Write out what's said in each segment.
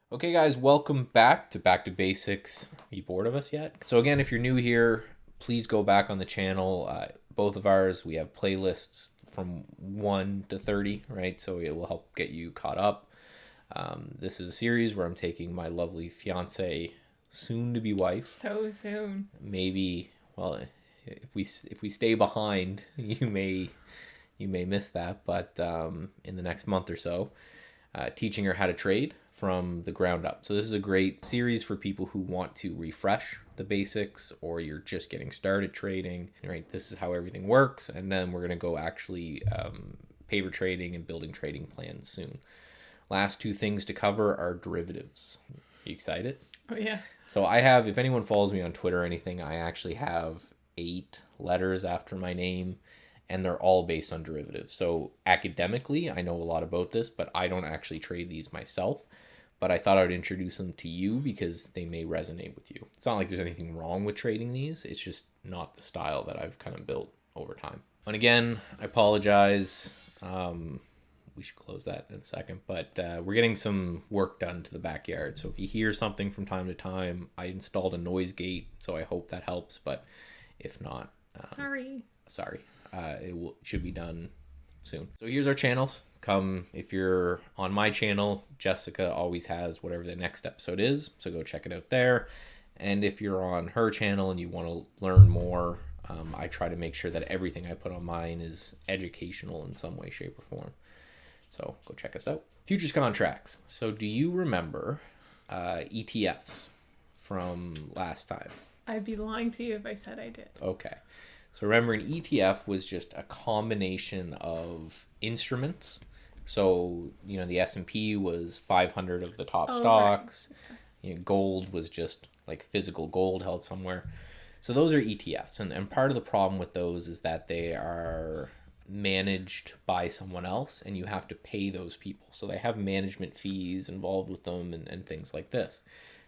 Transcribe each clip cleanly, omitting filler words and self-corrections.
Okay, guys, welcome back to Basics. Are you bored of us yet? So again, if you're new here, please go back on the channel. Both of ours, we have playlists from 1 to 30, right? So it will help get you caught up. This is a series where I'm taking my lovely fiance, soon-to-be wife. So soon. Maybe, well, if we stay behind, you may miss that, but in the next month or so, teaching her how to trade from the ground up. So this is a great series for people who want to refresh the basics, or you're just getting started trading, right? This is how everything works. And then we're going to go actually paper trading and building trading plans soon. Last two things to cover are derivatives. You excited? Oh, yeah. So I have, if anyone follows me on Twitter or anything, I actually have 8 letters after my name, and they're all based on derivatives. So academically, I know a lot about this, but I don't actually trade these myself. But I thought I would introduce them to you because they may resonate with you. It's not like there's anything wrong with trading these. It's just not the style that I've kind of built over time. And again, I apologize. We should close that in a second. But we're getting some work done to the backyard. So if you hear something from time to time, I installed a noise gate. So I hope that helps. But if not, Sorry. It should be done soon. So here's our channels. Come, if you're on my channel, Jessica always has whatever the next episode is, so go check it out there. And if you're on her channel and you want to learn more, I try to make sure that everything I put on mine is educational in some way, shape, or form. So go check us out. Futures contracts. So do you remember ETFs from last time? I'd be lying to you if I said I did. Okay. So remember, an ETF was just a combination of instruments. So, the S&P was 500 of the top stocks. Right. Yes. Gold was just like physical gold held somewhere. So those are ETFs. And part of the problem with those is that they are managed by someone else, and you have to pay those people. So they have management fees involved with them and things like this.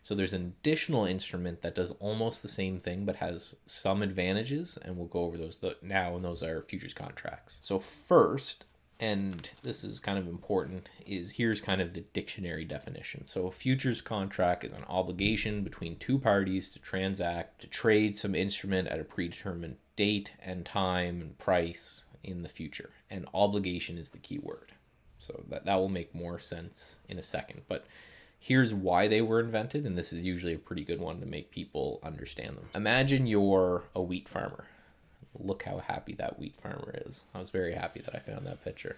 So there's an additional instrument that does almost the same thing but has some advantages, and we'll go over those now, and those are futures contracts. So first, and this is kind of important, is here's kind of the dictionary definition. So a futures contract is an obligation between two parties to transact, to trade some instrument at a predetermined date and time and price in the future. And obligation is the key word. So that will make more sense in a second. But here's why they were invented, and this is usually a pretty good one to make people understand them. Imagine you're a wheat farmer. Look how happy that wheat farmer is. I was very happy that I found that picture.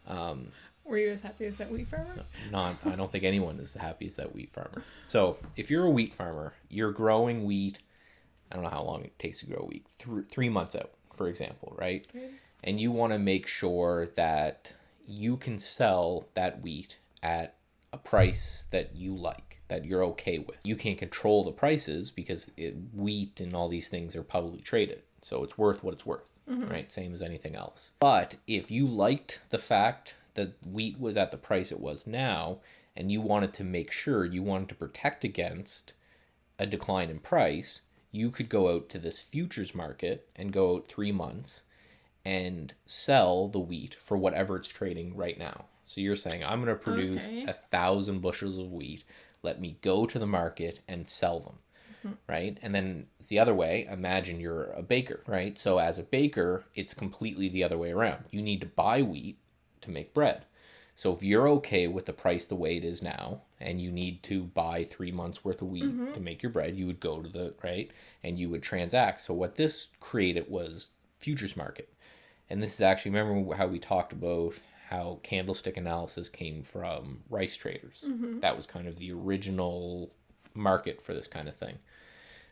Were you as happy as that wheat farmer? I don't think anyone is as happy as that wheat farmer. So if you're a wheat farmer, you're growing wheat. I don't know how long it takes to grow wheat. 3 months out, for example, right? Okay. And you want to make sure that you can sell that wheat at a price that you like, that you're okay with. You can't control the prices because wheat and all these things are publicly traded. So it's worth what it's worth, right? Same as anything else. But if you liked the fact that wheat was at the price it was now, and you wanted to make sure, you wanted to protect against a decline in price, you could go out to this futures market and go out 3 months and sell the wheat for whatever it's trading right now. So you're saying, I'm going to produce 1,000 bushels of wheat. Let me go to the market and sell them, right? And then the other way, imagine you're a baker, right? So as a baker, it's completely the other way around. You need to buy wheat to make bread. So if you're okay with the price the way it is now, and you need to buy 3 months worth of wheat to make your bread, you would go to the, right? And you would transact. So what this created was futures market. And this is actually, remember how we talked about how candlestick analysis came from rice traders. That was kind of the original market for this kind of thing.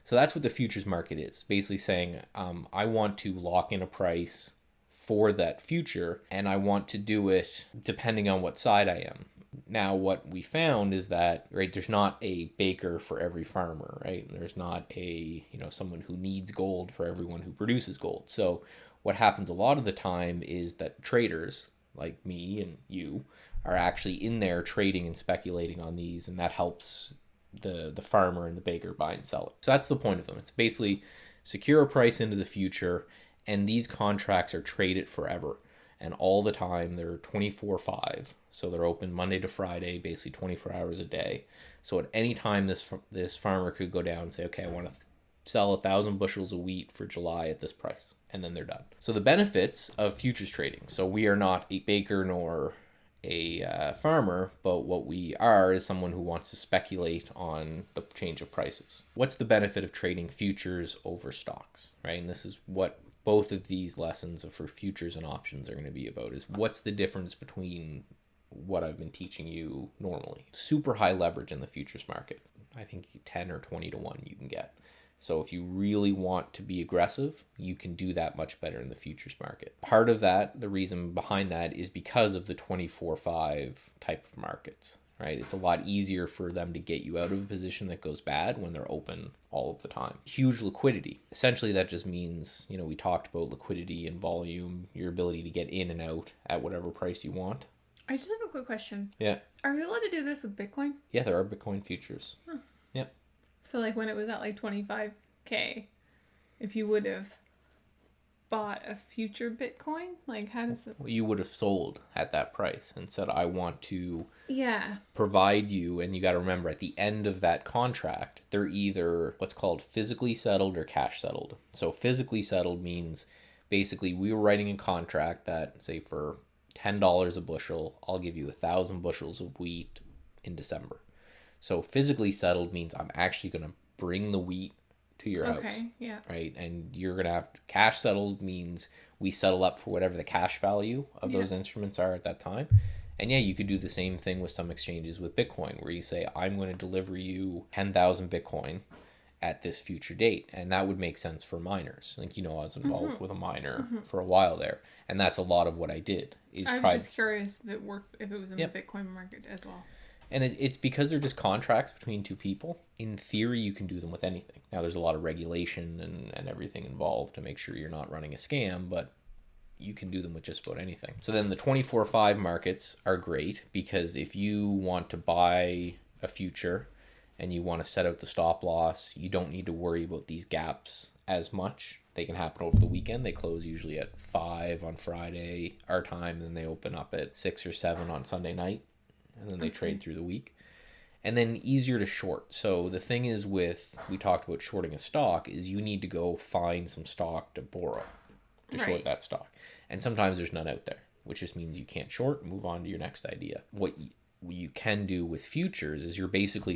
So that's what the futures market is. Basically saying, I want to lock in a price for that future, and I want to do it depending on what side I am. Now, what we found is that, right, there's not a baker for every farmer, right? There's not a, someone who needs gold for everyone who produces gold. So what happens a lot of the time is that traders, like me and you, are actually in there trading and speculating on these, and that helps the farmer and the baker buy and sell it. So that's the point of them. It's basically secure a price into the future, and these contracts are traded forever. and all the time they're 24/5. So they're open Monday to Friday, basically 24 hours a day. So at any time, this farmer could go down and say, okay, I want to sell 1,000 bushels of wheat for July at this price, and then they're done. So the benefits of futures trading. So we are not a baker nor a farmer, but what we are is someone who wants to speculate on the change of prices. What's the benefit of trading futures over stocks, right? And this is what both of these lessons for futures and options are going to be about, is what's the difference between what I've been teaching you normally. Super high leverage in the futures market. I think 10 or 20 to 1 you can get. So if you really want to be aggressive, you can do that much better in the futures market. Part of that, the reason behind that, is because of the 24/5 type of markets, right? It's a lot easier for them to get you out of a position that goes bad when they're open all of the time. Huge liquidity. Essentially, that just means, we talked about liquidity and volume, your ability to get in and out at whatever price you want. I just have a quick question. Yeah. Are you allowed to do this with Bitcoin? Yeah, there are Bitcoin futures. Huh. Yep. So like when it was at like 25K, if you would have bought a future Bitcoin, like how does that... Well, you would have sold at that price and said, I want to Yeah. provide you, and you got to remember at the end of that contract, they're either what's called physically settled or cash settled. So physically settled means basically we were writing a contract that, say, for $10 a bushel, I'll give you 1,000 bushels of wheat in December. So physically settled means I'm actually going to bring the wheat to your house. Okay, yeah. Right? And you're going to have cash settled means we settle up for whatever the cash value of those instruments are at that time. And yeah, you could do the same thing with some exchanges with Bitcoin, where you say, I'm going to deliver you 10,000 Bitcoin at this future date. And that would make sense for miners. Like, I was involved with a miner for a while there. And that's a lot of what I did. I was just curious if it worked, if it was in the Bitcoin market as well. And it's because they're just contracts between two people. In theory, you can do them with anything. Now, there's a lot of regulation and everything involved to make sure you're not running a scam, but you can do them with just about anything. So then the 24/5 markets are great, because if you want to buy a future and you want to set out the stop loss, you don't need to worry about these gaps as much. They can happen over the weekend. They close usually at 5 on Friday, our time, and then they open up at 6 or 7 on Sunday night. And then they trade through the week. And then easier to short. So the thing is we talked about shorting a stock, is you need to go find some stock to borrow to short that stock. And sometimes there's none out there, which just means you can't short and move on to your next idea. What you can do with futures is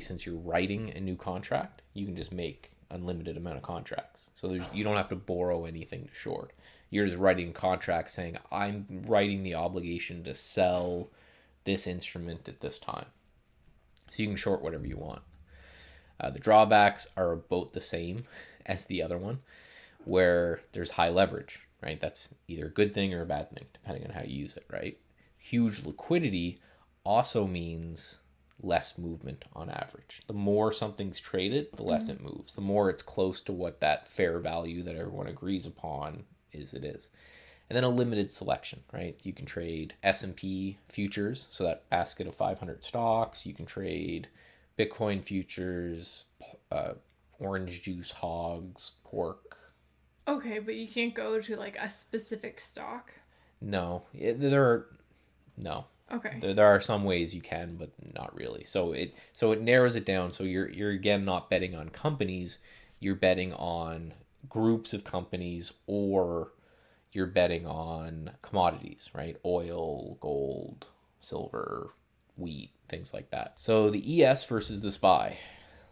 since you're writing a new contract, you can just make unlimited amount of contracts. So you don't have to borrow anything to short. You're just writing a contract saying, I'm writing the obligation to sell this instrument at this time. So you can short whatever you want. The drawbacks are about the same as the other one, where there's high leverage, right? That's either a good thing or a bad thing, depending on how you use it, right? Huge liquidity also means less movement on average. The more something's traded, the less it moves. The more it's close to what that fair value that everyone agrees upon is, it is. And then a limited selection, right? You can trade S&P futures, so that basket of 500 stocks. You can trade Bitcoin futures, orange juice hogs, pork. Okay, but you can't go to like a specific stock? No. Okay. There are some ways you can, but not really. So it narrows it down. So you're again not betting on companies, you're betting on groups of companies, or you're betting on commodities, right? Oil, gold, silver, wheat, things like that. So the ES versus the SPY.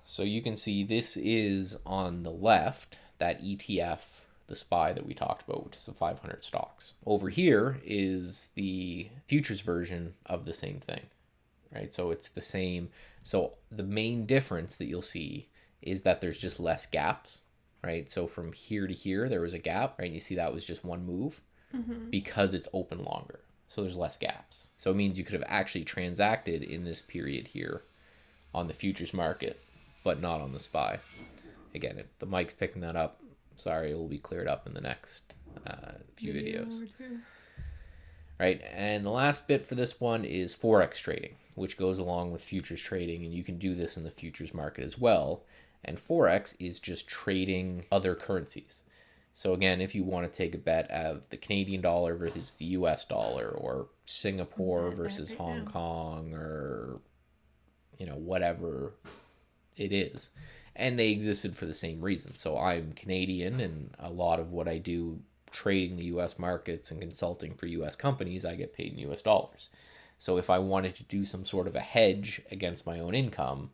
So you can see this is on the left, that ETF, the SPY that we talked about, which is the 500 stocks. Over here is the futures version of the same thing, right? So it's the same. So the main difference that you'll see is that there's just less gaps. Right, so from here to here, there was a gap, right? You see that was just one move because it's open longer. So there's less gaps. So it means you could have actually transacted in this period here on the futures market, but not on the SPY. Again, if the mic's picking that up, sorry, it will be cleared up in the next few videos. Right, and the last bit for this one is Forex trading, which goes along with futures trading, and you can do this in the futures market as well. And Forex is just trading other currencies. So again, if you want to take a bet of the Canadian dollar versus the US dollar, or Singapore versus Hong Kong, or whatever it is, and they existed for the same reason. So I'm Canadian, and a lot of what I do trading the US markets and consulting for US companies, I get paid in US dollars. So if I wanted to do some sort of a hedge against my own income,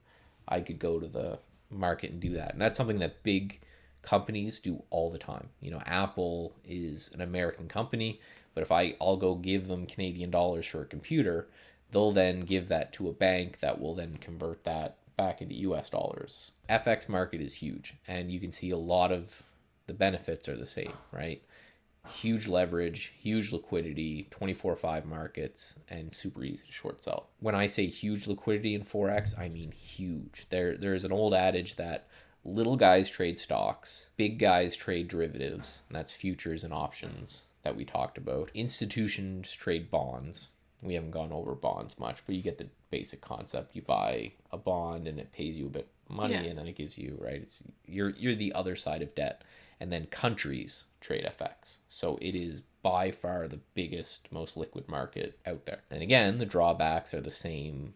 I could go to the market and do that. And that's something that big companies do all the time. Apple is an American company, but if I'll go give them Canadian dollars for a computer, they'll then give that to a bank that will then convert that back into US dollars. FX market is huge, and you can see a lot of the benefits are the same, right? Huge leverage, huge liquidity, 24/5 markets, and super easy to short sell. When I say huge liquidity in Forex, I mean huge. There's an old adage that little guys trade stocks, big guys trade derivatives, and that's futures and options that we talked about. Institutions trade bonds. We haven't gone over bonds much, but you get the basic concept. You buy a bond and it pays you a bit of money, and then it gives you, right? You're the other side of debt. And then countries trade FX. So it is by far the biggest, most liquid market out there. And again, the drawbacks are the same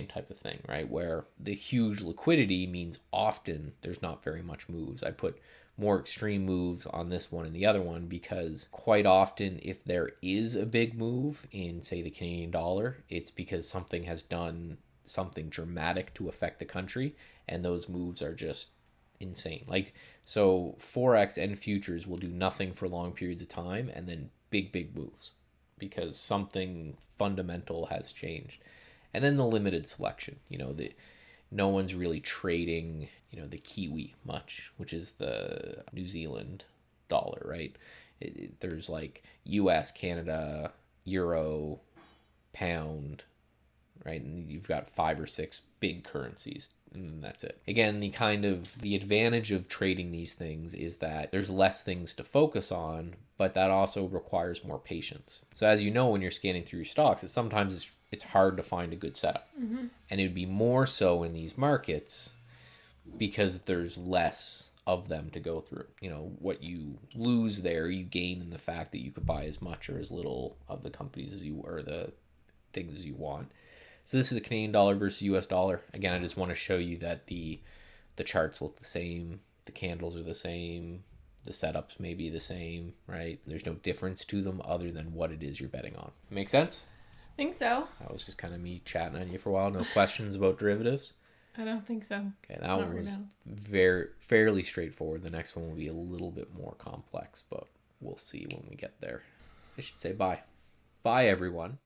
type of thing, right? Where the huge liquidity means often there's not very much moves. I put more extreme moves on this one and the other one because quite often if there is a big move in, say, the Canadian dollar, it's because something has done something dramatic to affect the country, and those moves are just insane. Like, so Forex and futures will do nothing for long periods of time and then big moves because something fundamental has changed. And then the limited selection, no one's really trading, the Kiwi much, which is the New Zealand dollar, right? There's like US, Canada, Euro, pound, right? And you've got 5 or 6 big currencies, and that's it. Again, the advantage of trading these things is that there's less things to focus on, but that also requires more patience. So as you know, when you're scanning through your stocks, sometimes it's hard to find a good setup. And it would be more so in these markets because there's less of them to go through. What you lose there, you gain in the fact that you could buy as much or as little of the companies as you, or the things as you want. So this is the Canadian dollar versus US dollar. Again, I just want to show you that the charts look the same, the candles are the same, the setups may be the same, right? There's no difference to them other than what it is you're betting on. Make sense? I think so. That was just kind of me chatting on you for a while. No questions about derivatives? I don't think so. Okay, that one was fairly straightforward. The next one will be a little bit more complex, but we'll see when we get there. I should say bye. Bye, everyone.